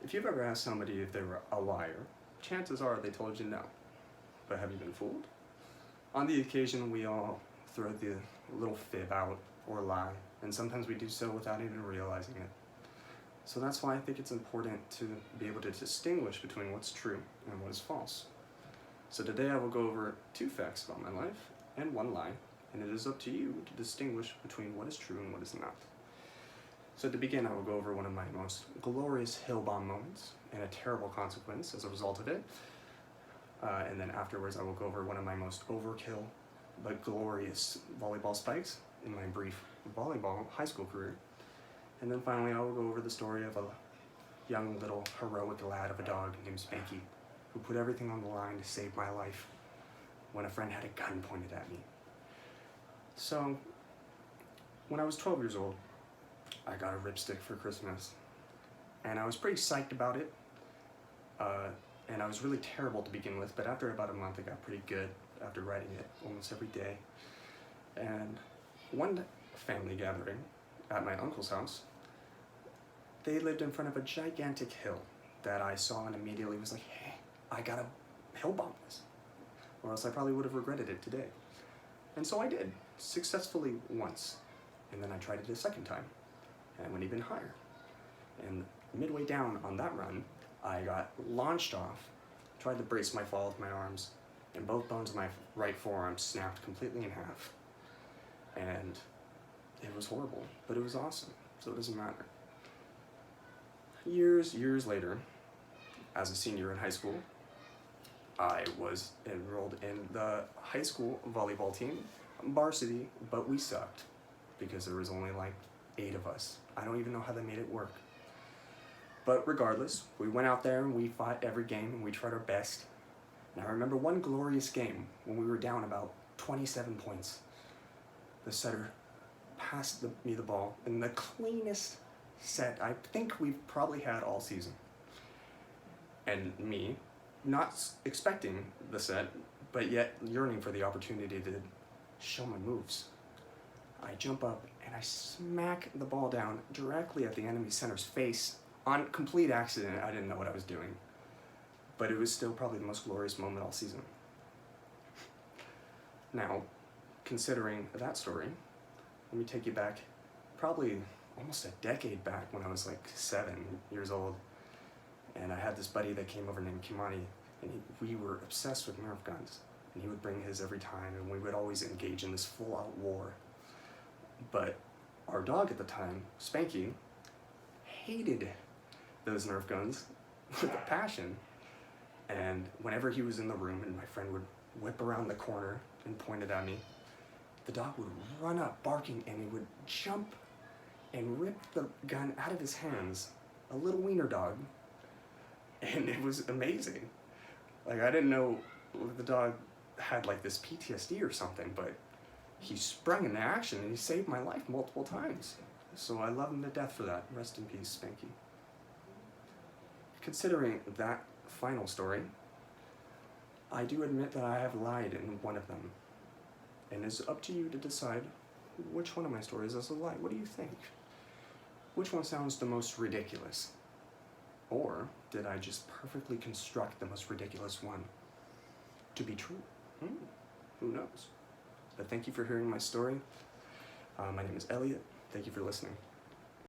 If you've ever asked somebody if they were a liar, chances are they told you no. But have you been fooled? On the occasion, we all throw the little fib out or lie, and sometimes we do so without even realizing it. So that's why I think it's important to be able to distinguish between what's true and what is false. So today I will go over 2 facts about my life and 1 lie, and it is up to you to distinguish between what is true and what is not. So to begin, I will go over one of my most glorious hill bomb moments and a terrible consequence as a result of it. And then afterwards, I will go over one of my most overkill but glorious volleyball spikes in my brief volleyball high school career. And then finally, I will go over the story of a young little heroic lad of a dog named Spanky, who put everything on the line to save my life when a friend had a gun pointed at me. So, when I was 12 years old, I got a ripstick for Christmas, and I was pretty psyched about it, and I was really terrible to begin with, but after about a month I got pretty good after writing it almost every day. And one family gathering at my uncle's house, they lived in front of a gigantic hill that I saw and immediately was like, hey, I gotta hill bomb this, or else I probably would have regretted it today. And so I did, successfully once, and then I tried it a second time, and I went even higher. And midway down on that run, I got launched off, tried to brace my fall with my arms, and both bones of my right forearm snapped completely in half. And it was horrible, but it was awesome, so it doesn't matter. Years later, as a senior in high school, I was enrolled in the high school volleyball team, varsity, but we sucked because there was only like 8 of us. I don't even know how they made it work. But regardless, we went out there and we fought every game and we tried our best. And I remember one glorious game when we were down about 27 points. The setter passed me the ball in the cleanest set I think we've probably had all season. And me, not expecting the set, but yet yearning for the opportunity to show my moves, I jump up and I smack the ball down directly at the enemy center's face on complete accident. I didn't know what I was doing, but it was still probably the most glorious moment all season. Now, considering that story, let me take you back probably almost a decade back when I was like 7 years old, and I had this buddy that came over named Kimani, and we were obsessed with Nerf guns, and he would bring his every time, and we would always engage in this full-out war. But our dog at the time, Spanky, hated those Nerf guns with a passion, and whenever he was in the room and my friend would whip around the corner and point it at me, the dog would run up barking, and he would jump and rip the gun out of his hands, a little wiener dog, and it was amazing. Like, I didn't know the dog had like this PTSD or something, but he sprung into action and he saved my life multiple times. So I love him to death for that. Rest in peace, Spanky. Considering that final story, I do admit that I have lied in one of them. And it's up to you to decide which one of my stories is a lie. What do you think? Which one sounds the most ridiculous? Or did I just perfectly construct the most ridiculous one to be true? Who knows? But thank you for hearing my story. My name is Elliot. Thank you for listening.